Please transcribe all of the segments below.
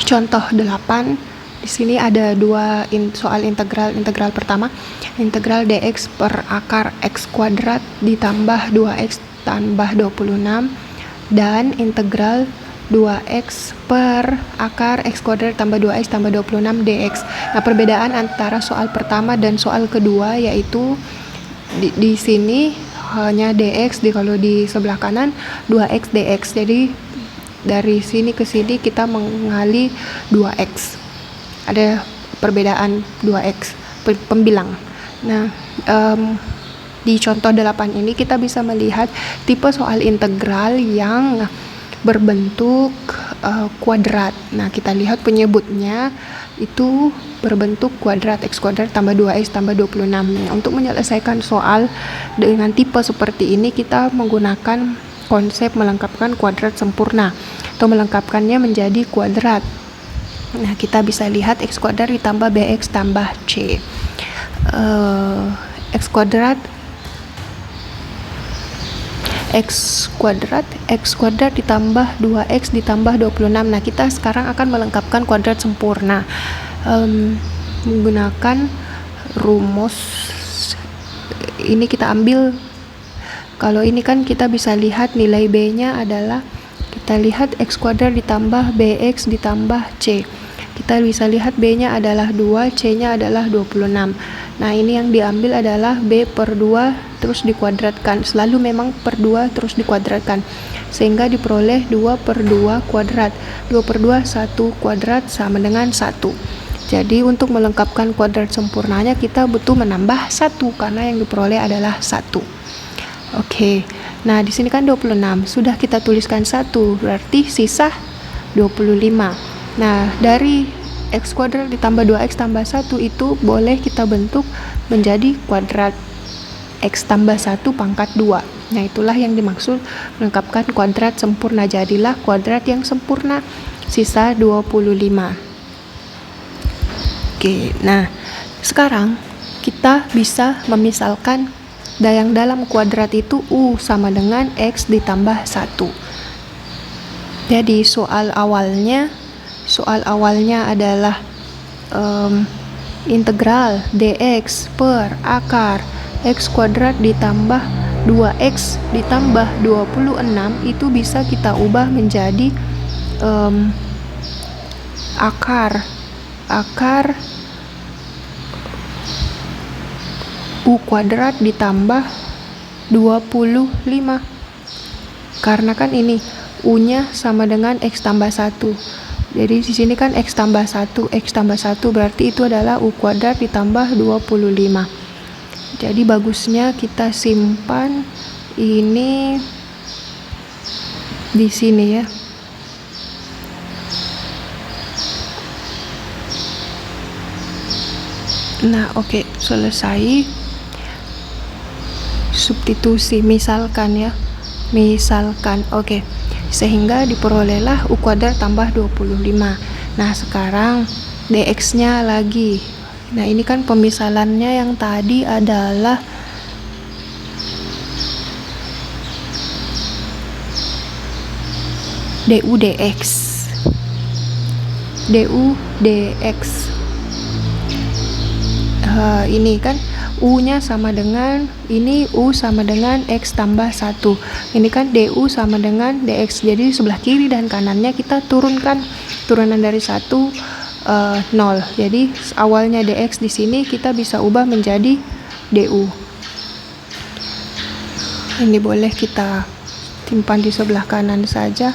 contoh 8. Di sini ada dua soal integral. Integral pertama, integral dx per akar x kuadrat ditambah 2x tambah 26, dan integral 2x per akar x kuadrat tambah 2x tambah 26 dx. Nah, perbedaan antara soal pertama dan soal kedua yaitu di sini hanya dx, kalau di sebelah kanan 2x dx. Jadi dari sini ke sini kita mengali 2x. Ada perbedaan 2x pembilang. Nah, di contoh 8 ini kita bisa melihat tipe soal integral yang berbentuk kuadrat. Nah, kita lihat penyebutnya itu berbentuk kuadrat, x kuadrat tambah 2x tambah 26. Nah, untuk menyelesaikan soal dengan tipe seperti ini, kita menggunakan konsep melengkapkan kuadrat sempurna atau melengkapkannya menjadi kuadrat. Nah, kita bisa lihat x kuadrat ditambah bx tambah c. X kuadrat ditambah 2x ditambah 26. Nah, kita sekarang akan melengkapkan kuadrat sempurna menggunakan rumus. Ini kita ambil, kalau ini kan kita bisa lihat nilai b-nya adalah, kita lihat x kuadrat ditambah bx ditambah c. Kita bisa lihat b-nya adalah 2, c-nya adalah 26. Nah, ini yang diambil adalah b per 2 terus dikuadratkan. Selalu memang per 2 terus dikuadratkan, sehingga diperoleh 2 per 2 kuadrat. 2 per 2, 1 kuadrat sama dengan 1. Jadi untuk melengkapkan kuadrat sempurnanya kita butuh menambah 1 karena yang diperoleh adalah 1. Oke. Nah, di sini kan 26. Sudah kita tuliskan 1, berarti sisa 25. Nah, dari x kuadrat ditambah 2x tambah 1 itu boleh kita bentuk menjadi kuadrat x tambah 1 pangkat 2. Nah, itulah yang dimaksud melengkapkan kuadrat sempurna. Jadilah kuadrat yang sempurna, sisa 25. Oke, nah sekarang kita bisa memisalkan yang dalam kuadrat itu u sama dengan x ditambah 1. Jadi soal awalnya adalah integral dx per akar x kuadrat ditambah 2x ditambah 26 itu bisa kita ubah menjadi akar u kuadrat ditambah 25, karena kan ini u-nya sama dengan x tambah 1. Jadi di sini kan x tambah 1 berarti itu adalah u kuadrat ditambah 25. Jadi bagusnya kita simpan ini di sini ya. Nah, oke, selesai. Substitusi misalkan, oke. Sehingga diperolehlah u kuadrat tambah 25. Nah, sekarang dx-nya lagi. Nah, ini kan pemisalannya yang tadi adalah du dx. Ini kan u-nya sama dengan, ini u sama dengan x tambah 1. Ini kan du sama dengan dx. Jadi sebelah kiri dan kanannya kita turunkan, turunan dari 1 0. Jadi awalnya dx di sini kita bisa ubah menjadi du. Ini boleh kita simpan di sebelah kanan saja.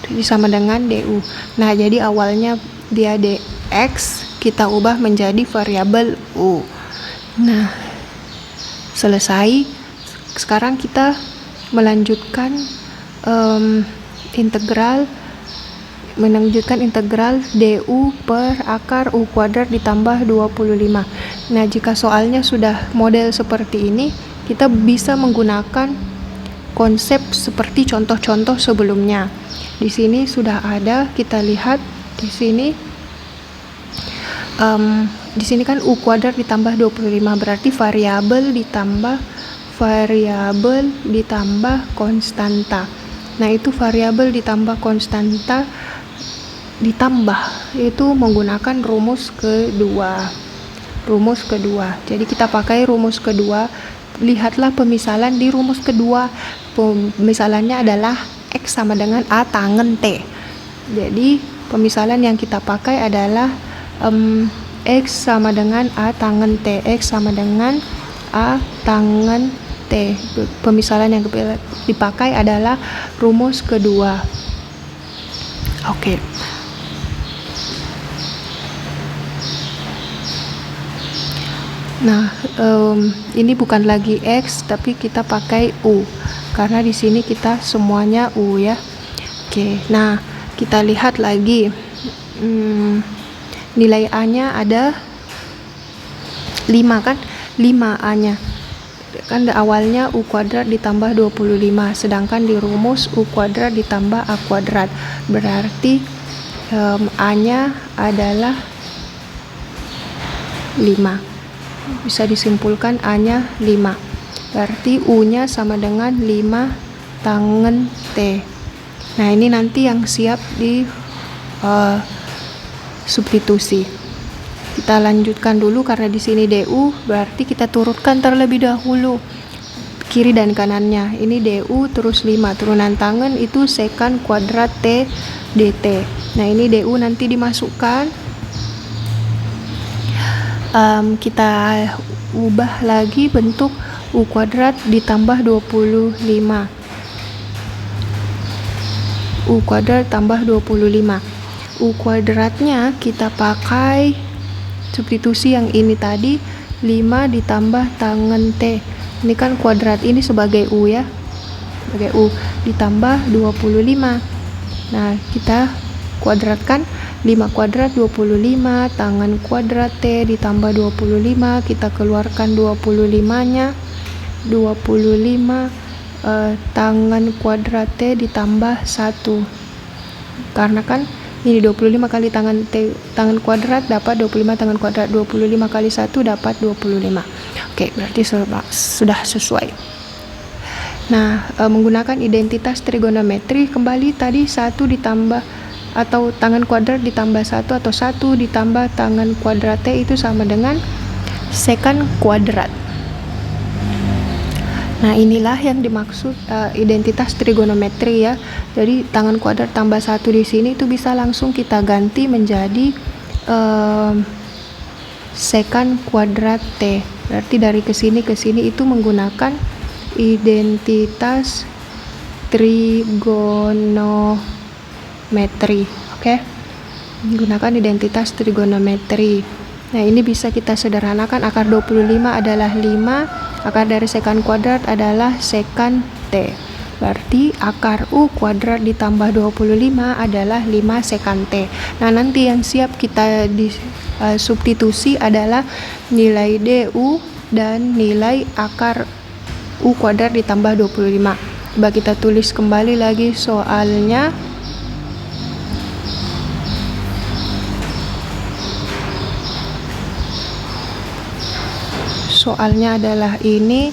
Jadi sama dengan du. Nah, jadi awalnya dia dx, kita ubah menjadi variabel u. Nah, selesai. Sekarang kita melanjutkan integral du per akar u kuadrat ditambah 25. Nah, jika soalnya sudah model seperti ini, kita bisa menggunakan konsep seperti contoh-contoh sebelumnya. Di sini sudah ada, kita lihat di sini. Di sini kan u kuadrat ditambah 25 berarti variabel ditambah konstanta. Nah, itu variabel ditambah konstanta ditambah itu menggunakan rumus kedua. Jadi kita pakai rumus kedua. Lihatlah pemisalan di rumus kedua. Pemisalannya adalah X sama dengan A tangen T. Jadi pemisalan yang kita pakai adalah X sama dengan A tangen T. X sama dengan A tangen T. Pemisalan yang dipakai adalah rumus kedua. Oke. Nah, ini bukan lagi X tapi kita pakai U karena di sini kita semuanya U ya. Oke. Nah, kita lihat lagi nilai A-nya ada 5 kan? 5 A-nya. Kan awalnya U kuadrat ditambah 25, sedangkan di rumus U kuadrat ditambah A kuadrat. Berarti A-nya adalah 5. Bisa disimpulkan A-nya 5. Berarti U-nya sama dengan 5 tangen T. Nah, ini nanti yang siap di substitusi. Kita lanjutkan dulu karena di sini DU, berarti kita turutkan terlebih dahulu kiri dan kanannya. Ini DU terus 5 turunan tangen itu sekan kuadrat T dt. Nah, ini DU nanti dimasukkan. Kita ubah lagi bentuk U kuadrat ditambah 25. U kuadrat tambah 25. U kuadratnya kita pakai substitusi yang ini tadi, 5 ditambah tangen T. Ini kan kuadrat, ini sebagai U ya. Sebagai U ditambah 25. Nah, kita kuadratkan 5 kuadrat 25 tangan kuadrat T ditambah 25, kita keluarkan 25-nya. 25 tangan kuadrat T ditambah 1. Karena kan ini 25 kali tangan T tangan kuadrat dapat 25 tangan kuadrat, 25 kali 1 dapat 25. Oke, berarti sudah sesuai. Nah, menggunakan identitas trigonometri kembali tadi 1 ditambah atau tangan kuadrat ditambah 1 atau 1 ditambah tangan kuadrat T itu sama dengan sekan kuadrat. Nah, inilah yang dimaksud identitas trigonometri ya. Jadi tangan kuadrat tambah 1 di sini itu bisa langsung kita ganti menjadi sekan kuadrat T. Berarti dari ke sini itu menggunakan identitas trigonometri. Oke. Menggunakan identitas trigonometri. Nah, ini bisa kita sederhanakan. Akar 25 adalah 5, akar dari sekan kuadrat adalah sekan T. Berarti akar U kuadrat ditambah 25 adalah 5 sekan T. Nah, nanti yang siap kita substitusi adalah nilai DU dan nilai akar U kuadrat ditambah 25. Coba kita tulis kembali lagi soalnya. Soalnya adalah ini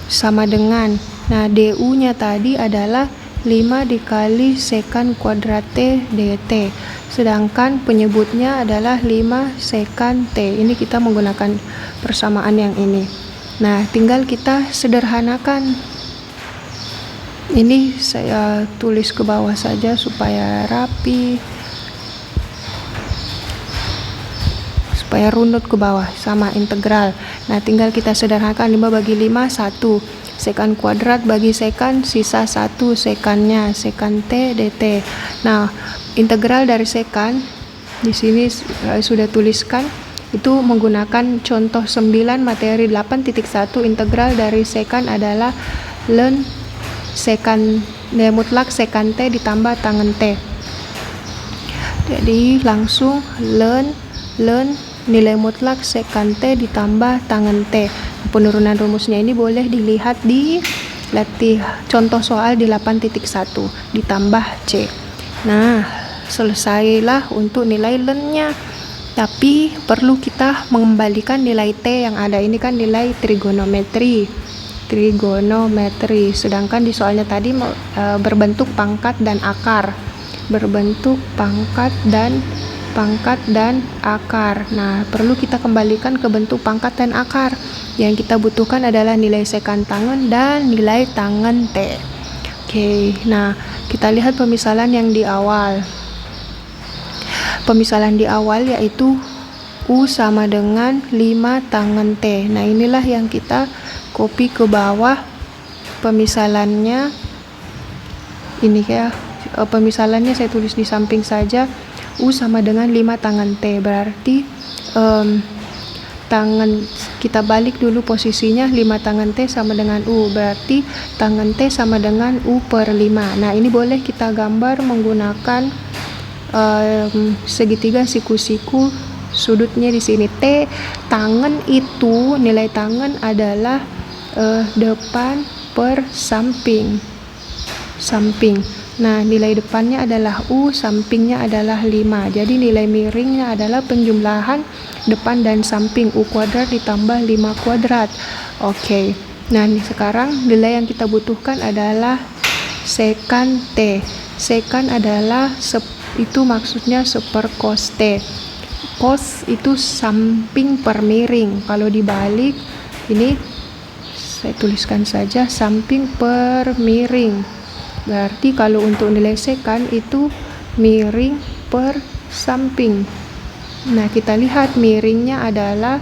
sama dengan, nah DU-nya tadi adalah 5 dikali sekan kuadrat T dt, sedangkan penyebutnya adalah 5 sekan T. Ini kita menggunakan persamaan yang ini. Nah, tinggal kita sederhanakan. Ini saya tulis ke bawah saja supaya rapi, supaya runut ke bawah, sama integral. Nah, tinggal kita sederhanakan. 5 bagi 5 1, sekan kuadrat bagi sekan sisa 1 sekannya, sekan T dt. Nah, integral dari sekan di sini sudah tuliskan, itu menggunakan contoh 9 materi 8.1. Integral dari sekan adalah ln sekan mutlak sekan T ditambah tangen T. Jadi langsung ln nilai mutlak sekan T ditambah tangen T. Penurunan rumusnya ini boleh dilihat di contoh soal di 8.1 ditambah C. Nah, selesailah untuk nilai ln-nya. Tapi perlu kita mengembalikan nilai T yang ada. Ini kan nilai trigonometri. Sedangkan di soalnya tadi berbentuk pangkat dan akar. berbentuk pangkat dan akar. Nah, perlu kita kembalikan ke bentuk pangkat dan akar. Yang kita butuhkan adalah nilai sekan tangen dan nilai tangen T. Oke, nah kita lihat pemisalan yang di awal. Pemisalan di awal yaitu U sama dengan 5 tangen T. Nah, inilah yang kita copy ke bawah pemisalannya. Ini ya, pemisalannya saya tulis di samping saja. U sama dengan 5 tangen T, berarti tangan kita balik dulu posisinya, 5 tangen T sama dengan U, berarti tangen T sama dengan U per 5. Nah, ini boleh kita gambar menggunakan segitiga siku-siku, sudutnya di sini T. Tangen itu, nilai tangen adalah depan per samping. Nah, nilai depannya adalah U, sampingnya adalah 5. Jadi nilai miringnya adalah penjumlahan depan dan samping, U kuadrat ditambah 5 kuadrat. Oke. Nah, sekarang nilai yang kita butuhkan adalah sekan T. Sekan adalah itu maksudnya seper cos T. Cos itu samping per miring. Kalau dibalik, ini saya tuliskan saja samping per miring. Berarti kalau untuk nilai sekan itu miring per samping. Nah, kita lihat miringnya adalah,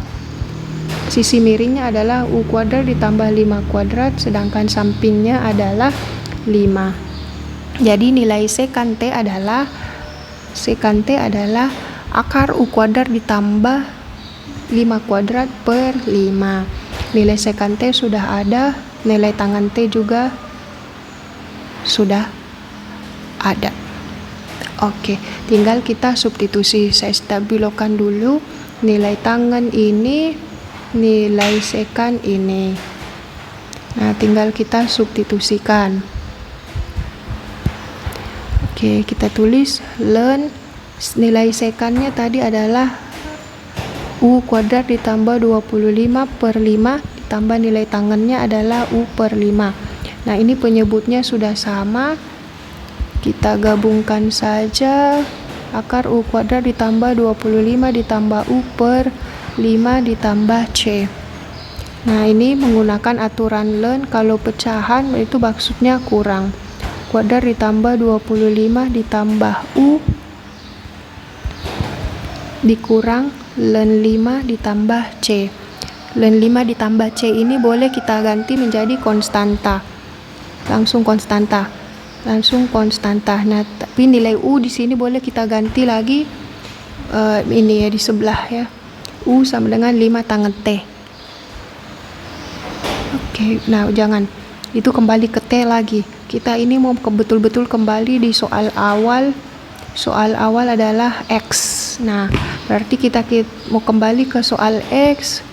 sisi miringnya adalah U kuadrat ditambah 5 kuadrat, sedangkan sampingnya adalah 5. Jadi nilai sekan T adalah akar U kuadrat ditambah 5 kuadrat per 5. Nilai sekan T sudah ada, nilai tangen T juga sudah ada. Oke, tinggal kita substitusi. Saya stabilokan dulu nilai tangen ini, nilai sekan ini. Nah, tinggal kita substitusikan. Oke, kita tulis ln nilai sekannya tadi adalah U kuadrat ditambah 25 per 5 ditambah nilai tangennya adalah U per 5. Nah, ini penyebutnya sudah sama. Kita gabungkan saja. Akar U kuadrat ditambah 25 ditambah U per 5 ditambah C. Nah, ini menggunakan aturan ln. Kalau pecahan itu maksudnya kurang. Kuadrat ditambah 25 ditambah U dikurang ln 5 ditambah C. Ln 5 ditambah C ini boleh kita ganti menjadi konstanta. Langsung konstanta. Nah, tapi nilai U di sini boleh kita ganti lagi ini ya di sebelah ya. U sama dengan 5 tangen T. Oke, nah jangan. Itu kembali ke T lagi. Kita ini mau betul-betul kembali di soal awal. Soal awal adalah X. Nah, berarti kita mau kembali ke soal X.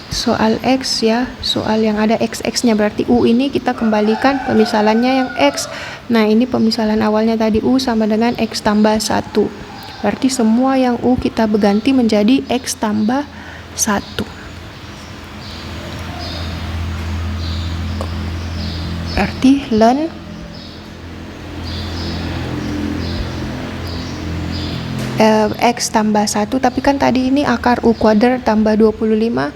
Soal X ya, soal yang ada XX-nya, berarti U ini kita kembalikan pemisalannya yang X. Nah, ini pemisalan awalnya tadi U sama dengan X tambah 1. Berarti semua yang U kita berganti menjadi X tambah 1. Berarti ln X tambah 1, tapi kan tadi ini akar U kuadrat tambah 25,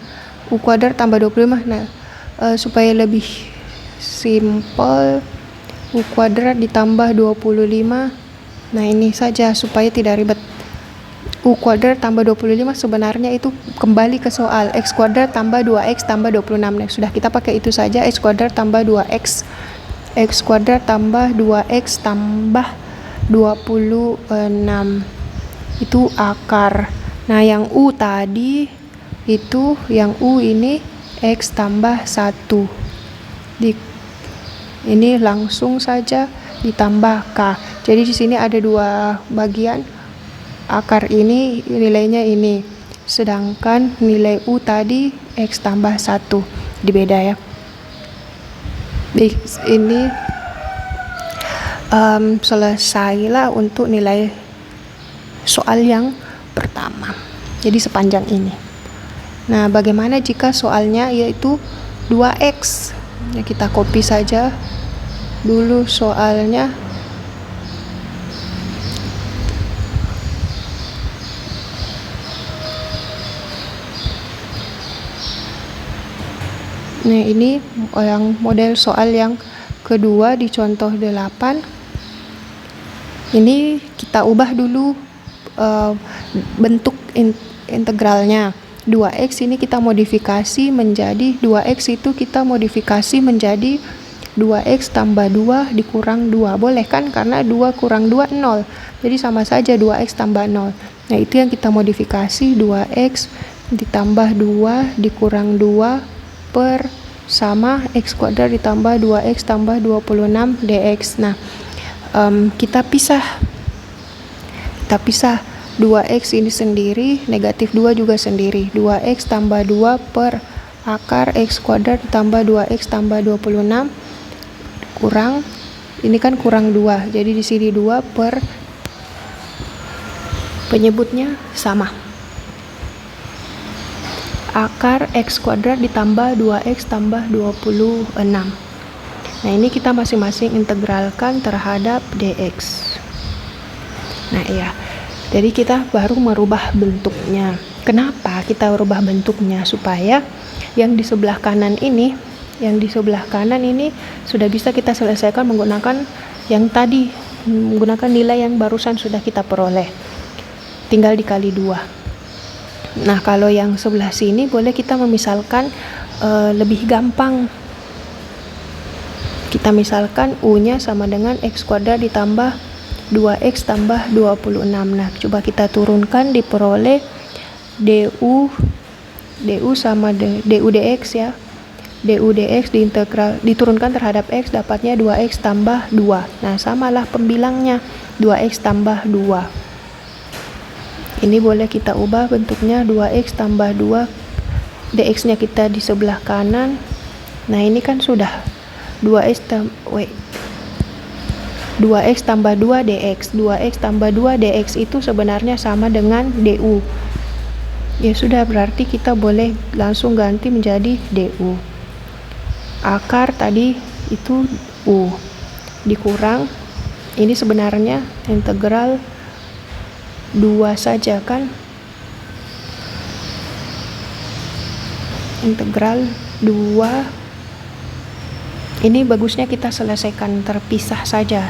U kuadrat tambah 25. Nah, supaya lebih simple, U kuadrat ditambah 25. Nah, ini saja supaya tidak ribet. U kuadrat tambah 25 sebenarnya itu kembali ke soal X kuadrat tambah 2X tambah 26. Nah, sudah kita pakai itu saja, X kuadrat tambah 2X. X kuadrat tambah 2X tambah 26. Itu akar. Nah, yang U tadi itu, yang U ini X tambah 1. Ini langsung saja ditambah K. Jadi di sini ada dua bagian. Akar ini nilainya ini. Sedangkan nilai U tadi X tambah 1. Dibeda ya. Ini selesailah untuk nilai soal yang pertama. Jadi sepanjang ini. Nah, bagaimana jika soalnya yaitu 2X? Ya, kita copy saja dulu soalnya. Nah, ini yang model soal yang kedua di contoh 8. Ini kita ubah dulu bentuk integralnya. 2x ini kita modifikasi menjadi 2x itu kita modifikasi menjadi 2x tambah 2 dikurang 2. Boleh kan? Karena 2 kurang 2 0. Jadi sama saja 2x tambah 0. Nah, itu yang kita modifikasi, 2x ditambah 2 dikurang 2 per sama x kuadrat ditambah 2x tambah 26 dx. Nah, kita pisah 2x ini sendiri, negatif 2 juga sendiri. 2x tambah 2 per akar x kuadrat ditambah 2x tambah 26 kurang, ini kan kurang 2, jadi di sini 2 per penyebutnya sama, akar x kuadrat ditambah 2x tambah 26. Nah, ini kita masing-masing integralkan terhadap dx. Nah, ya, jadi kita baru merubah bentuknya. Kenapa kita rubah bentuknya? Supaya yang di sebelah kanan ini sudah bisa kita selesaikan menggunakan yang tadi, menggunakan nilai yang barusan sudah kita peroleh, tinggal dikali 2. Nah, kalau yang sebelah sini boleh kita memisalkan lebih gampang. Kita misalkan u-nya sama dengan x kuadrat ditambah 2x tambah 26. Nah, coba kita turunkan, diperoleh du sama du dx ya. Du dx diintegral diturunkan terhadap x, dapatnya 2x tambah 2. Nah, samalah pembilangnya, 2x tambah 2. Ini boleh kita ubah bentuknya 2x tambah 2, dx-nya kita di sebelah kanan. Nah, ini kan sudah 2x tambah 2 dx. 2x tambah 2 dx itu sebenarnya sama dengan du. Ya sudah, berarti kita boleh langsung ganti menjadi du. Akar tadi itu u dikurang, ini sebenarnya integral 2 saja kan, integral 2. Ini bagusnya kita selesaikan terpisah saja.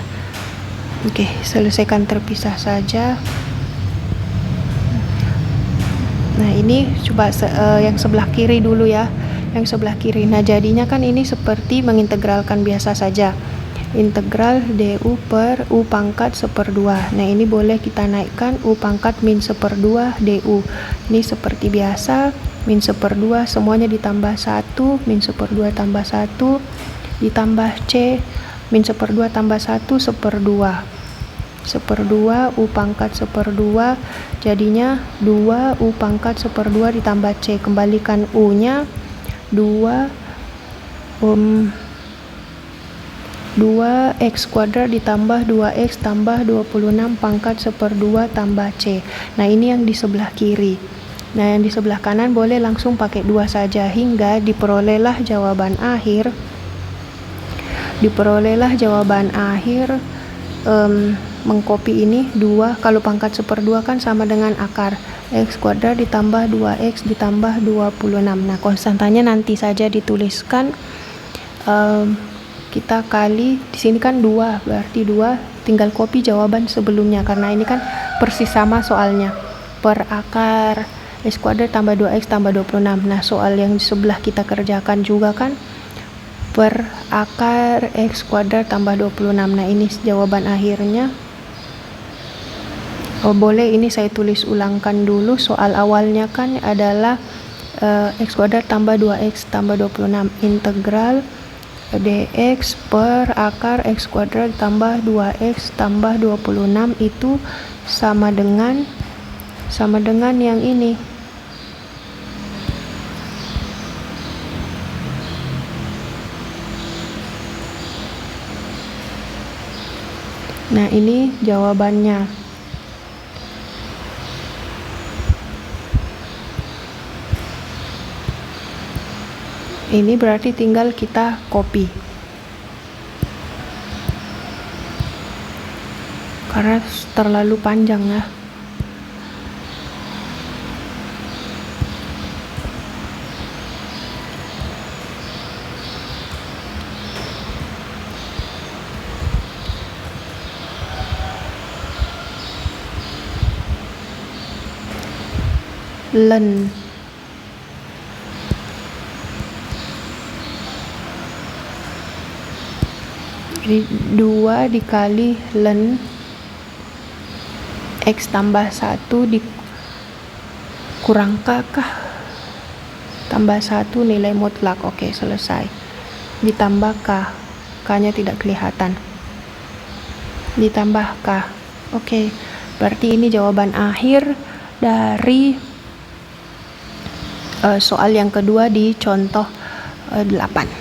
Oke, selesaikan terpisah saja. Nah, ini coba yang sebelah kiri dulu ya, yang sebelah kiri. Nah, jadinya kan ini seperti mengintegralkan biasa saja, integral du per u pangkat 1/2. Nah, ini boleh kita naikkan u pangkat min 1/2 du. Ini seperti biasa, min 1/2 semuanya ditambah 1, min 1/2 tambah 1 ditambah c, min 1/2 tambah 1 1/2 u pangkat 1/2, jadinya 2 u pangkat 1/2 ditambah c. Kembalikan u nya 2 x kuadrat ditambah 2x tambah 26 pangkat 1/2 tambah c. Nah, ini yang di sebelah kiri. Nah, yang di sebelah kanan boleh langsung pakai 2 saja hingga diperolehlah jawaban akhir. Mengcopy ini 2, kalau pangkat 1/2 kan sama dengan akar x kuadrat ditambah 2x ditambah 26. Nah, konstantanya nanti saja dituliskan. Kita kali di sini kan 2, berarti 2, tinggal copy jawaban sebelumnya karena ini kan persis sama soalnya, per akar x kuadrat tambah 2x tambah 26. Nah, soal yang di sebelah kita kerjakan juga kan per akar x kuadrat tambah 26. Nah, ini jawaban akhirnya. Boleh ini saya tulis ulangkan dulu. Soal awalnya kan adalah x kuadrat tambah 2x tambah 26, integral dx per akar x kuadrat tambah 2x tambah 26 itu sama dengan yang ini. Nah, ini jawabannya. Ini berarti tinggal kita copy. Karena terlalu panjang ya. len. Jadi 2 dikali len X tambah 1 dikurang K kah? Tambah 1 nilai mutlak. Oke, selesai. Ditambah K. K-nya tidak kelihatan. Ditambah K. Oke, berarti ini jawaban akhir dari soal yang kedua di contoh 8.